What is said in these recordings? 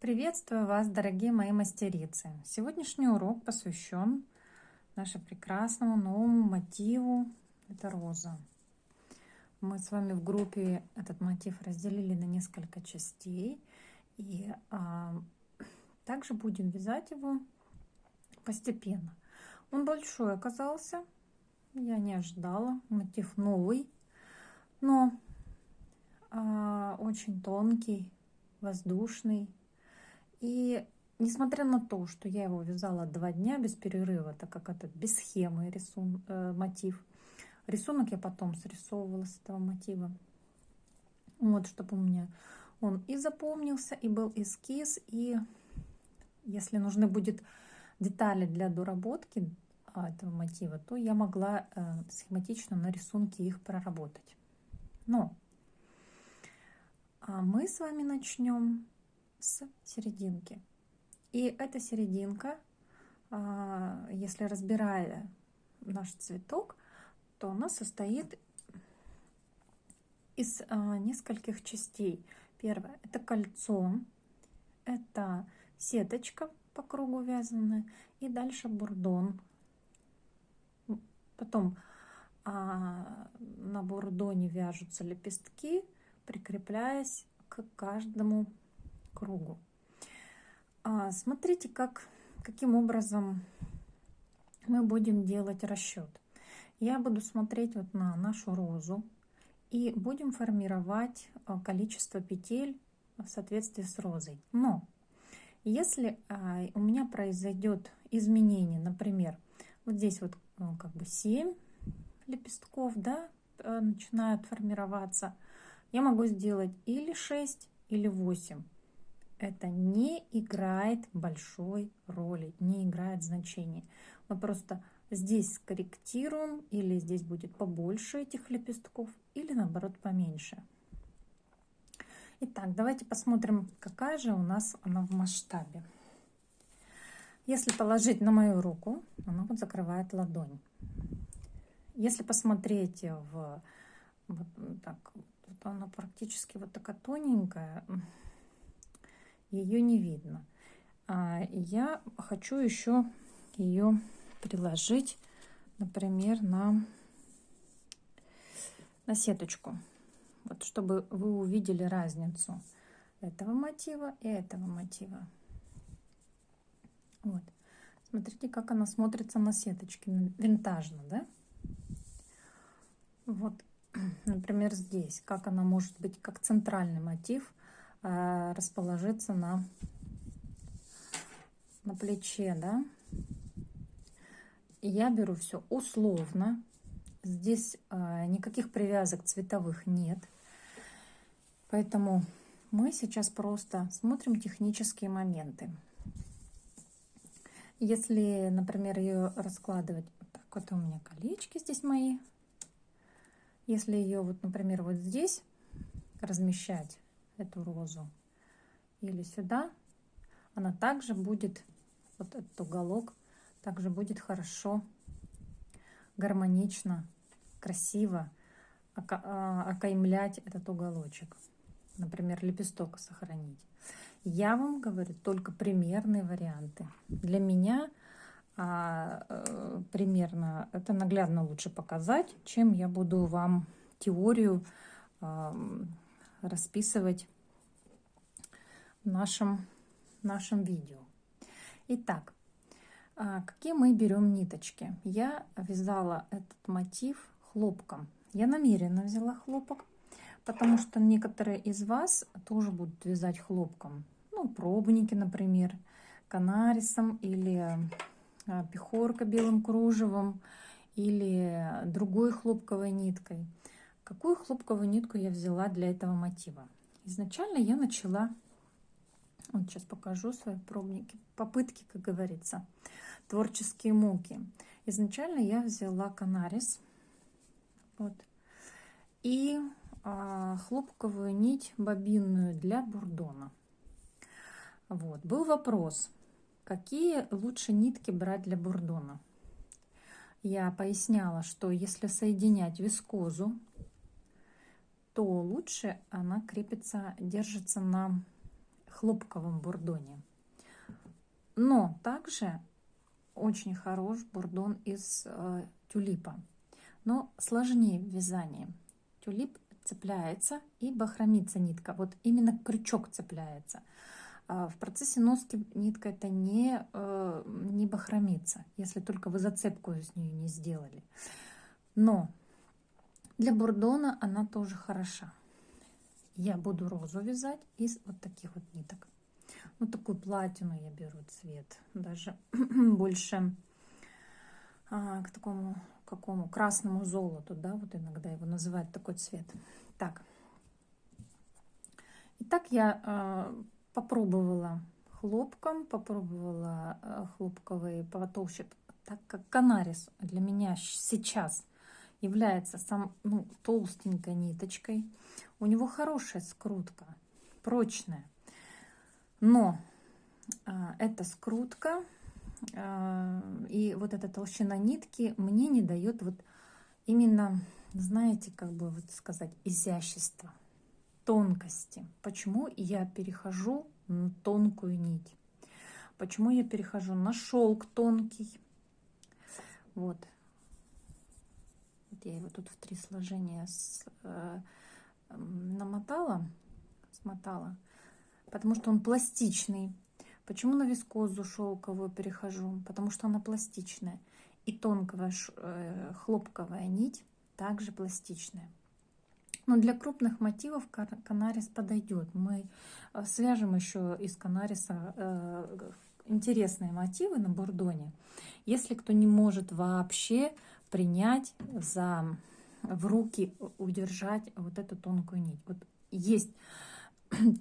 Приветствую вас, дорогие мои мастерицы! Сегодняшний урок посвящен нашему прекрасному новому мотиву. Это роза. Мы с вами в группе этот мотив разделили на несколько частей. И также будем вязать его постепенно. Он большой оказался. Я не ожидала. Мотив новый, но очень тонкий, воздушный. И несмотря на то, что я его вязала 2 дня без перерыва, так как это без схемы мотив, рисунок я потом срисовывала с этого мотива. Вот, чтобы у меня он и запомнился, и был эскиз, и если нужны будут детали для доработки этого мотива, то я могла схематично на рисунке их проработать. Но мы с вами начнем с серединки. И эта серединка, если разбирая наш цветок, то она состоит из нескольких частей. Первое — это кольцо, это сеточка по кругу вязаная, и дальше бурдон. Потом на бурдоне вяжутся лепестки, прикрепляясь к каждому кругу. Смотрите, каким образом мы будем делать расчет. Я буду смотреть вот на нашу розу и будем формировать количество петель в соответствии с розой. Но если у меня произойдет изменение, например, вот здесь вот как бы 7 лепестков, да, начинают формироваться, я могу сделать или 6, или 8. Это не играет большой роли, не играет значения. Мы просто здесь скорректируем, или здесь будет побольше этих лепестков, или наоборот поменьше. Итак, давайте посмотрим, какая же у нас она в масштабе. Если положить на мою руку, она вот закрывает ладонь. Если посмотреть вот так, вот она практически вот такая тоненькая, ее не видно. Я хочу еще ее приложить, например, на сеточку, вот, чтобы вы увидели разницу этого мотива и этого мотива. Вот, смотрите, как она смотрится на сеточке, винтажно, да? Вот, например, здесь, как она может быть как центральный мотив расположиться на плече, да. Я беру все условно. Здесь никаких привязок цветовых нет, поэтому мы сейчас просто смотрим технические моменты. Если, например, ее раскладывать так, вот у меня колечки здесь мои, если ее вот, например, вот здесь размещать, эту розу, или сюда, она также будет, вот этот уголок также будет хорошо, гармонично, красиво окаймлять этот уголочек. Например, лепесток сохранить. Я вам говорю только примерные варианты. Для меня примерно это наглядно лучше показать, чем я буду вам теорию расписывать в нашем видео. Итак, какие мы берем ниточки? Я вязала этот мотив хлопком. Я намеренно взяла хлопок, потому что некоторые из вас тоже будут вязать хлопком. Ну, пробники, например, канарисом или пехорка белым кружевом или другой хлопковой ниткой. Какую хлопковую нитку я взяла для этого мотива? Изначально я начала, вот сейчас покажу свои пробники, попытки, как говорится, творческие муки. Изначально я взяла канарис, вот, и хлопковую нить бобинную для бурдона. Вот, был вопрос, какие лучше нитки брать для бурдона. Я поясняла, что если соединять вискозу, то лучше она крепится, держится на хлопковом бурдоне. Но также очень хорош бурдон из тюлипа, но сложнее в вязании. Тюлип цепляется и бахромится нитка, вот именно крючок цепляется. В процессе носки нитка это не бахромится, если только вы зацепку из нее не сделали. Но для бурдона она тоже хороша. Я буду розу вязать из вот таких вот ниток. Вот такую платину я беру цвет, даже больше к такому какому красному золоту, да, вот иногда его называют такой цвет. Так, итак, я попробовала хлопком, попробовала хлопковые потолще, так как канарис для меня сейчас является толстенькой ниточкой. У него хорошая скрутка, прочная, но эта скрутка и вот эта толщина нитки мне не дает вот именно, знаете, как бы вот сказать, изящества, тонкости. Почему я перехожу на тонкую нить? Почему я перехожу на шелк тонкий? Вот. Вот я его тут в 3 сложения смотала, потому что он пластичный. Почему на вискозу шелковую перехожу? Потому что она пластичная. И тонкая хлопковая нить также пластичная. Но для крупных мотивов канарис подойдет. Мы свяжем еще из канариса интересные мотивы на бурдоне. Если кто не может вообще принять в руки, удержать вот эту тонкую нить. Вот есть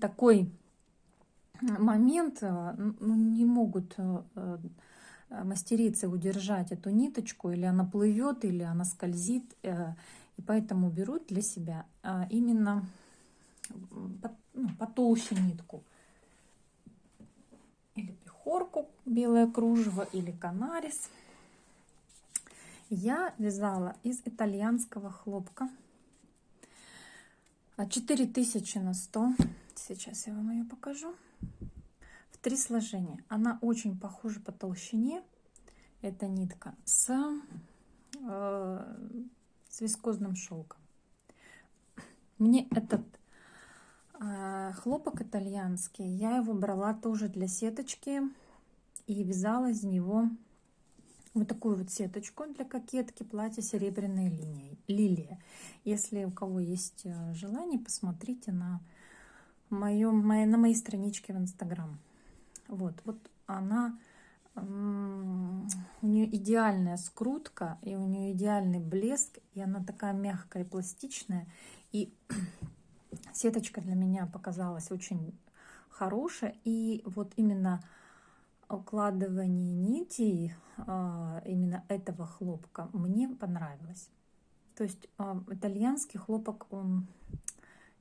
такой момент, не могут мастерицы удержать эту ниточку, или она плывет, или она скользит, и поэтому берут для себя именно потолще нитку, или пехорку, белое кружево, или канарис. Я вязала из итальянского хлопка 4000 на 100. Сейчас я вам ее покажу. В 3 сложения. Она очень похожа по толщине, эта нитка, с вискозным шелком. Мне этот хлопок итальянский, я его брала тоже для сеточки и вязала из него вот такую вот сеточку для кокетки, платье серебряной лилии. Если у кого есть желание, посмотрите на моей страничке в Инстаграм. Вот она, у нее идеальная скрутка, и у нее идеальный блеск, и она такая мягкая и пластичная. И сеточка для меня показалась очень хорошая, и вот именно укладывание нитей именно этого хлопка мне понравилось. То есть итальянский хлопок, он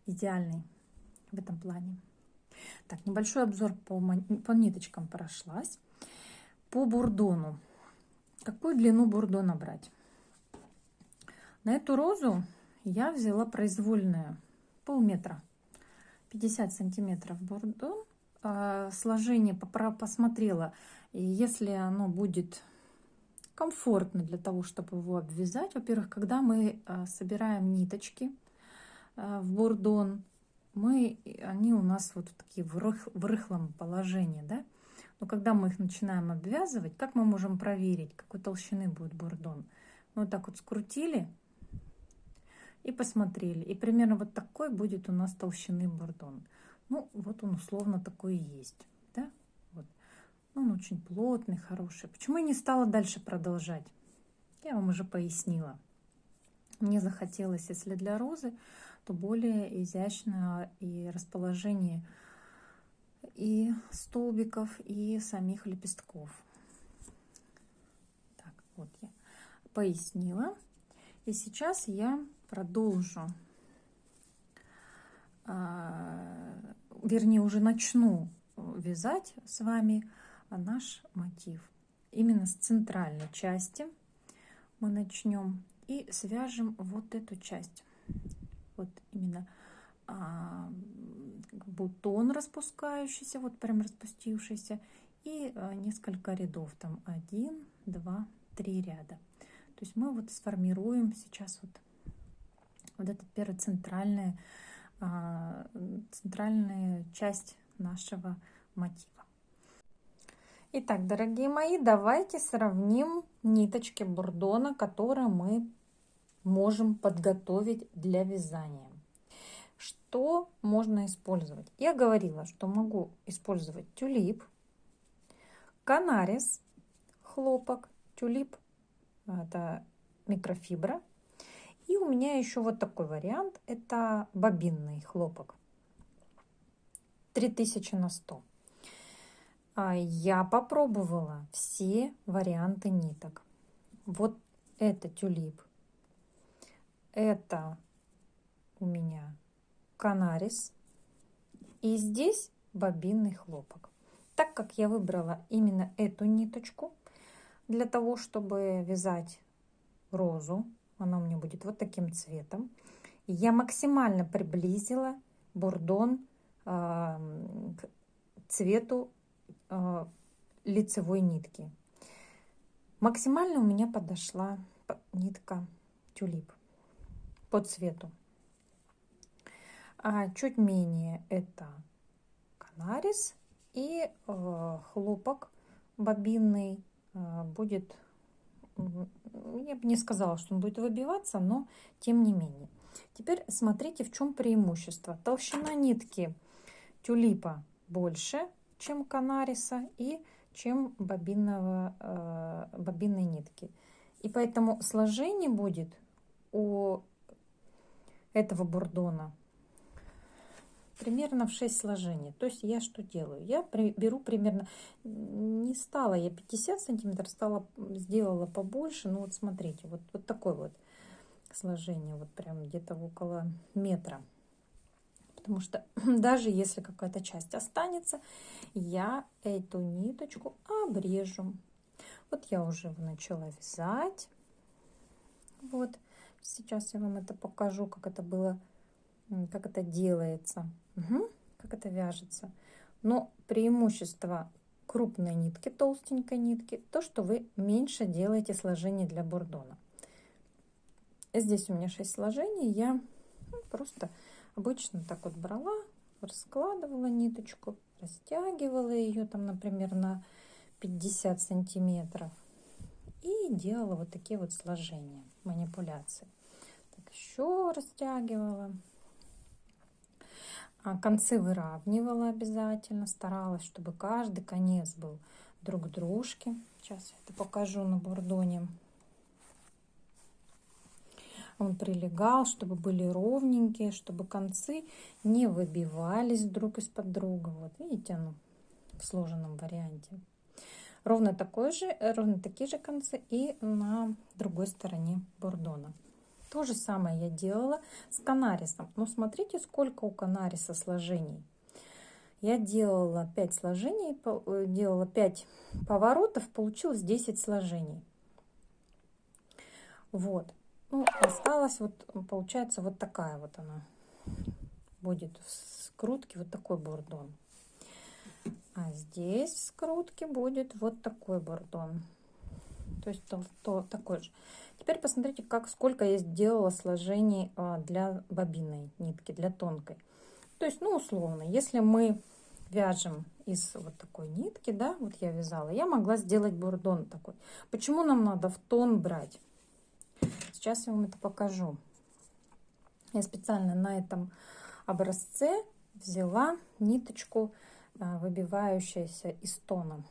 идеальный в этом плане. Так, небольшой обзор по ниточкам прошлась. По бурдону. Какую длину бурдона брать? На эту розу я взяла произвольную, полметра, 50 сантиметров бурдон. Сложение посмотрела, и если оно будет комфортно для того, чтобы его обвязать. Во-первых, когда мы собираем ниточки в бурдон, они у нас вот такие в рыхлом положении, да? Но когда мы их начинаем обвязывать, как мы можем проверить, какой толщины будет бурдон? Мы вот так вот скрутили и посмотрели, и примерно вот такой будет у нас толщины бурдон. Ну, вот он условно такой и есть, да? Вот. Он очень плотный, хороший. Почему я не стала дальше продолжать? Я вам уже пояснила. Мне захотелось, если для розы, то более изящное и расположение и столбиков, и самих лепестков. Так, вот я пояснила. И сейчас я продолжу, вернее, уже начну вязать с вами наш мотив. Именно с центральной части мы начнем и свяжем вот эту часть. Вот именно бутон распускающийся, вот прям распустившийся, и несколько рядов, там 1, 2, 3 ряда. То есть мы вот сформируем сейчас вот эту первую центральная часть нашего мотива. Итак, дорогие мои, давайте сравним ниточки бурдона, которые мы можем подготовить для вязания. Что можно использовать? Я говорила, что могу использовать тюлип, канарис, хлопок, тюлип — это микрофибра. И у меня еще вот такой вариант, это бобинный хлопок 3000 на 100. Я попробовала все варианты ниток. Вот это тюлип, это у меня канарис, и здесь бобинный хлопок. Так как я выбрала именно эту ниточку для того, чтобы вязать розу, она у меня будет вот таким цветом, я максимально приблизила бурдон к цвету лицевой нитки. Максимально у меня подошла нитка тюлип по цвету. Чуть менее это канарис, и хлопок бобинный будет, я бы не сказала, что он будет выбиваться, но тем не менее. Теперь смотрите, в чем преимущество. Толщина нитки тюлипа больше, чем канариса и чем бобинной нитки. И поэтому сложение будет у этого бурдона примерно в 6 сложений. То есть я что делаю? Я беру примерно, не стала я 50 сантиметров, сделала побольше. Ну вот смотрите, вот такое вот сложение, вот прям где-то около метра. Потому что даже если какая-то часть останется, я эту ниточку обрежу. Вот я уже начала вязать. Вот сейчас я вам это покажу, как это было, как это делается, как это вяжется. Но преимущество крупной нитки, толстенькой нитки, то, что вы меньше делаете сложений для бурдона. Здесь у меня 6 сложений, я просто обычно так вот брала, раскладывала ниточку, растягивала ее там, например, на 50 сантиметров и делала вот такие вот сложения, манипуляции. Так, еще растягивала. Концы выравнивала обязательно, старалась, чтобы каждый конец был друг к дружке. Сейчас я это покажу на бурдоне. Он прилегал, чтобы были ровненькие, чтобы концы не выбивались друг из-под друга. Вот видите, оно в сложенном варианте. Ровно такие же концы и на другой стороне бурдона. То же самое я делала с канарисом. Но смотрите, сколько у канариса сложений. Я делала 5 сложений, делала 5 поворотов, получилось 10 сложений. Вот. Ну, осталось вот, получается, вот такая вот она будет в скрутке, вот такой бурдон. А здесь в скрутке будет вот такой бурдон. То есть такой же. Теперь посмотрите, сколько я сделала сложений для бобинной нитки, для тонкой. То есть, ну, условно, если мы вяжем из вот такой нитки, да, вот я вязала, я могла сделать бурдон такой. Почему нам надо в тон брать? Сейчас я вам это покажу. Я специально на этом образце взяла ниточку, выбивающуюся из тона.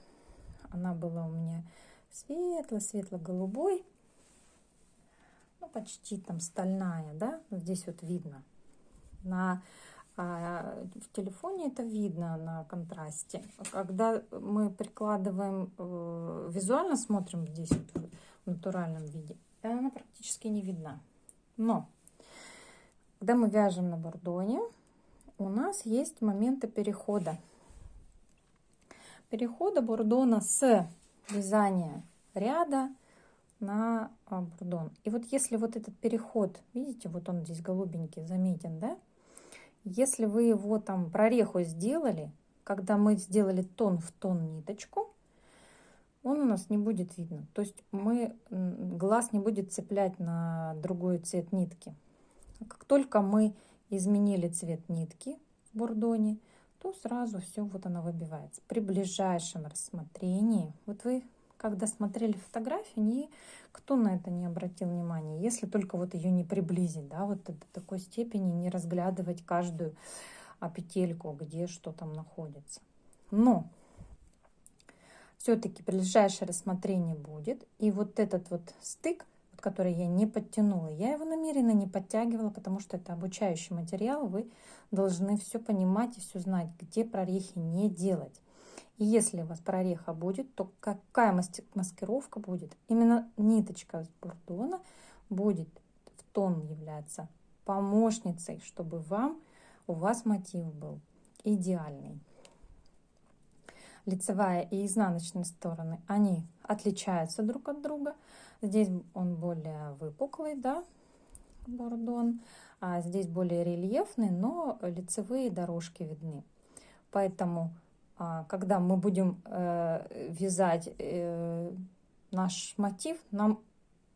Она была у меня светло-голубой, ну, почти там стальная, да, вот здесь вот видно. В телефоне это видно на контрасте. Когда мы прикладываем, визуально смотрим здесь вот в натуральном виде, она практически не видна. Но когда мы вяжем на бурдоне, у нас есть моменты перехода бурдона с вязания ряда на бурдон. И вот если вот этот переход, видите, вот он здесь голубенький заметен, да, Если вы его там прореху сделали, когда мы сделали тон в тон ниточку, он у нас не будет видно. То есть глаз не будет цеплять на другой цвет нитки. Как только мы изменили цвет нитки в бурдоне, то сразу все вот оно выбивается. При ближайшем рассмотрении, вот вы когда смотрели фотографию, никто на это не обратил внимания, если только вот ее не приблизить, да, вот до такой степени не разглядывать каждую петельку, где что там находится. Но все-таки ближайшее рассмотрение будет, и вот этот вот стык, который я не подтянула, я его намеренно не подтягивала, потому что это обучающий материал, вы должны все понимать и все знать, где прорехи не делать. И если у вас прореха будет, то какая маскировка будет? Именно ниточка с бурдона будет в тон являться помощницей, чтобы у вас мотив был идеальный. Лицевая и изнаночная стороны, они отличаются друг от друга. Здесь он более выпуклый, да, бурдон, а здесь более рельефный, но лицевые дорожки видны. Поэтому, когда мы будем вязать наш мотив, нам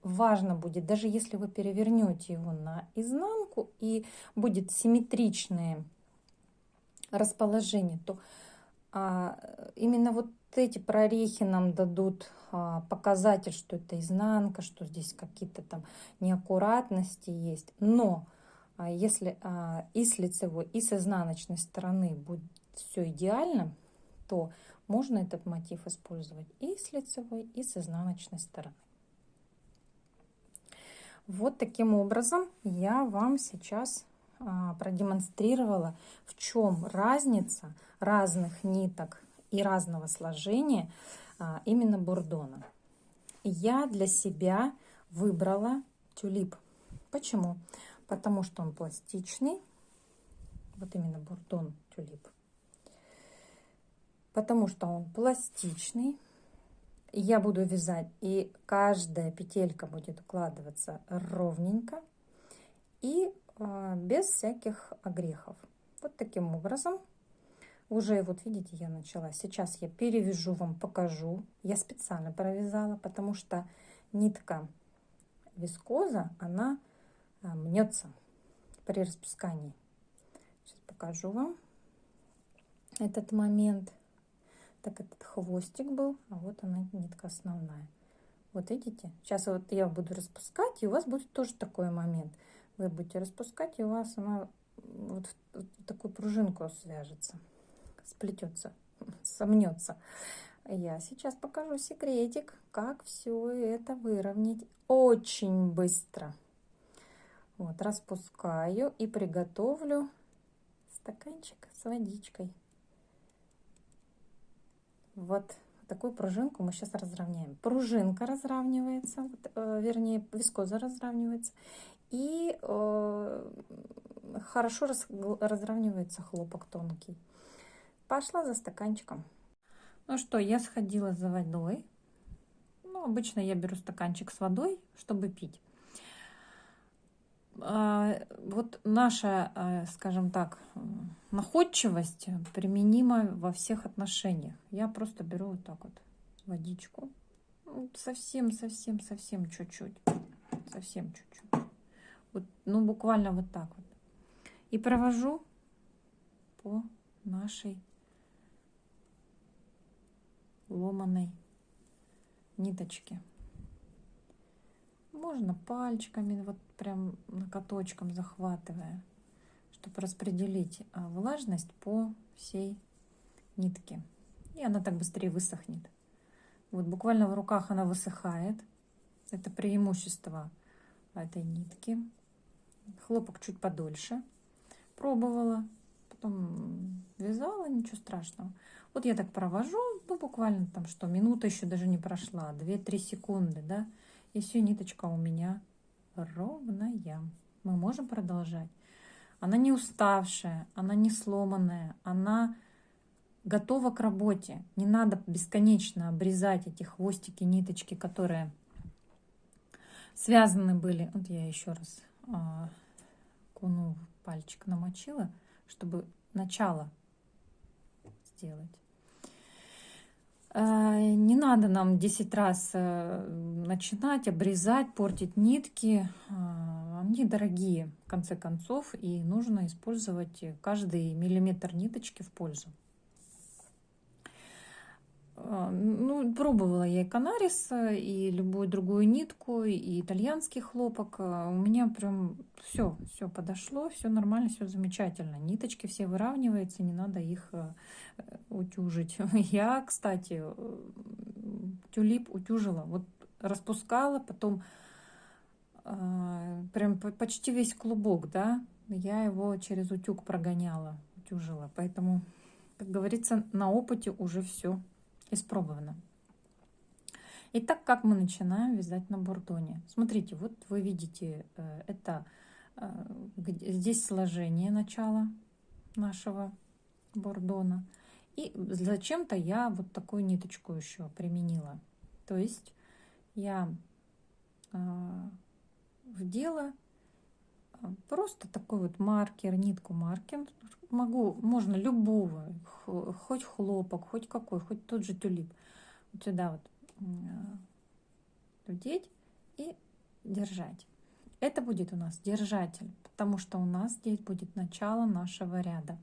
важно будет, даже если вы перевернете его на изнанку и будет симметричное расположение, то именно вот эти прорехи нам дадут показатель, что это изнанка, что здесь какие-то там неаккуратности есть. Но если и с лицевой, и с изнаночной стороны будет все идеально, то можно этот мотив использовать и с лицевой, и с изнаночной стороны. Вот таким образом я вам сейчас продемонстрировала, в чем разница разных ниток и разного сложения именно бурдона. Я для себя выбрала тюлип. Почему? Потому что он пластичный, вот именно бурдон тюлип. Потому что он пластичный. Я буду вязать, и каждая петелька будет укладываться ровненько и без всяких огрехов. Вот таким образом. Уже вот видите, я начала. Сейчас я перевяжу вам, покажу. Я специально провязала, потому что нитка вискоза, она мнется при распускании. Сейчас покажу вам этот момент. Так, этот хвостик был, а вот она нитка основная. Вот видите? Сейчас вот я буду распускать, и у вас будет тоже такой момент. Вы будете распускать, и у вас она вот в такую пружинку свяжется, сплетется, сомнется. Я сейчас покажу секретик, как все это выровнять очень быстро. Вот, распускаю и приготовлю стаканчик с водичкой. Вот такую пружинку мы сейчас разровняем. Пружинка разравнивается, вернее, вискоза разравнивается. И хорошо разравнивается хлопок тонкий. Пошла за стаканчиком. Ну что, я сходила за водой. Ну, обычно я беру стаканчик с водой, чтобы пить. Вот наша, скажем так, находчивость применима во всех отношениях. Я просто беру вот так вот водичку. Совсем чуть-чуть. Совсем чуть-чуть. Вот, ну, буквально вот так вот. И провожу по нашей ломаной ниточке. Можно пальчиками, вот прям накаточком захватывая, чтобы распределить влажность по всей нитке. И она так быстрее высохнет. Вот буквально в руках она высыхает. Это преимущество этой нитки. Хлопок чуть подольше. Пробовала, потом вязала, ничего страшного. Вот я так провожу, ну буквально там что, минута еще даже не прошла, 2-3 секунды, да. И все, ниточка у меня ровная. Мы можем продолжать. Она не уставшая, она не сломанная, она готова к работе. Не надо бесконечно обрезать эти хвостики, ниточки, которые связаны были. Вот я еще раз пальчик намочила, чтобы начало сделать. Не надо нам 10 раз начинать, обрезать, портить нитки. Они дорогие, в конце концов, и нужно использовать каждый миллиметр ниточки в пользу. Ну, пробовала я и канарис, и любую другую нитку, и итальянский хлопок. У меня прям все подошло, все нормально, все замечательно. Ниточки все выравниваются, не надо их утюжить. Я, кстати, тюлип утюжила. Вот распускала, потом прям почти весь клубок, да, я его через утюг прогоняла, утюжила. Поэтому, как говорится, на опыте уже все испробовано. Итак, как мы начинаем вязать на бурдоне? Смотрите, вот вы видите, это здесь сложение начала нашего бурдона. И зачем-то я вот такую ниточку еще применила. То есть я вдела просто такой вот маркер, нитку маркер. Можно любого, хоть хлопок, хоть какой, хоть тот же тюлип. Вот сюда вот вдеть и держать. Это будет у нас держатель, потому что у нас здесь будет начало нашего ряда.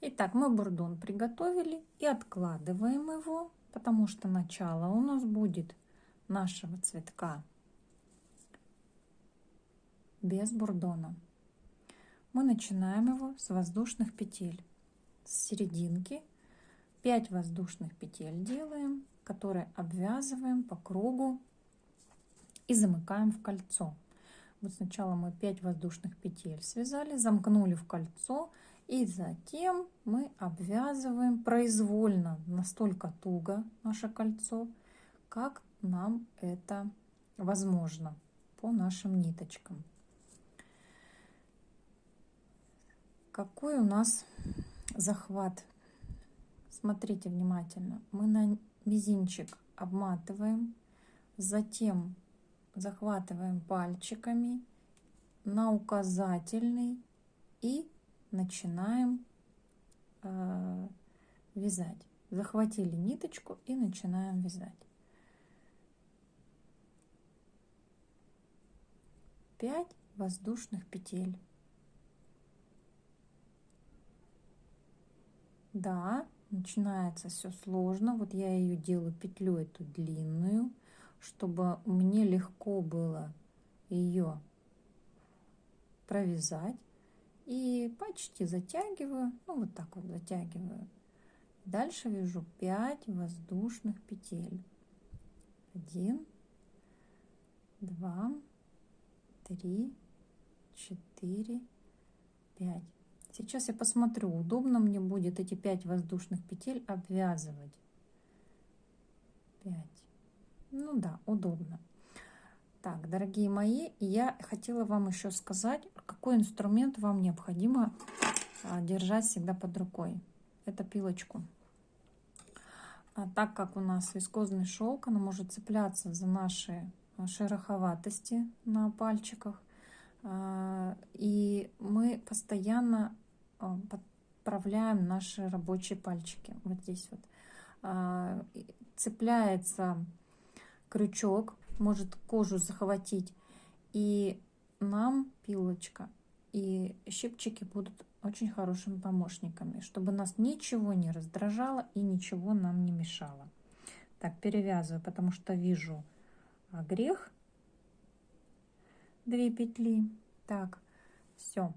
Итак, мы бурдон приготовили и откладываем его, потому что начало у нас будет нашего цветка без бурдона. Мы начинаем его с воздушных петель. С серединки 5 воздушных петель делаем, которые обвязываем по кругу и замыкаем в кольцо. Вот сначала мы 5 воздушных петель связали, замкнули в кольцо, и затем мы обвязываем произвольно настолько туго наше кольцо, как нам это возможно по нашим ниточкам. Какой у нас захват? Смотрите внимательно. Мы на мизинчик обматываем, затем захватываем пальчиками на указательный и начинаем вязать. Захватили ниточку и начинаем вязать. 5 воздушных петель. Да, начинается все сложно. Вот я ее делаю петлю эту длинную, чтобы мне легко было ее провязать. И почти затягиваю, ну вот так вот затягиваю. Дальше вяжу 5 воздушных петель. 1, 2, 3, 4, 5. Сейчас я посмотрю, удобно мне будет эти 5 воздушных петель обвязывать. 5. Ну да, удобно. Так, дорогие мои, я хотела вам еще сказать, какой инструмент вам необходимо держать всегда под рукой. Это пилочку. Так как у нас вискозный шелк, она может цепляться за наши шероховатости на пальчиках. И мы постоянно подправляем наши рабочие пальчики. Вот здесь вот цепляется крючок, может кожу захватить, и нам пилочка и щипчики будут очень хорошими помощниками, чтобы нас ничего не раздражало и ничего нам не мешало. Так, перевязываю, потому что вижу грех 2 петли. Так, все.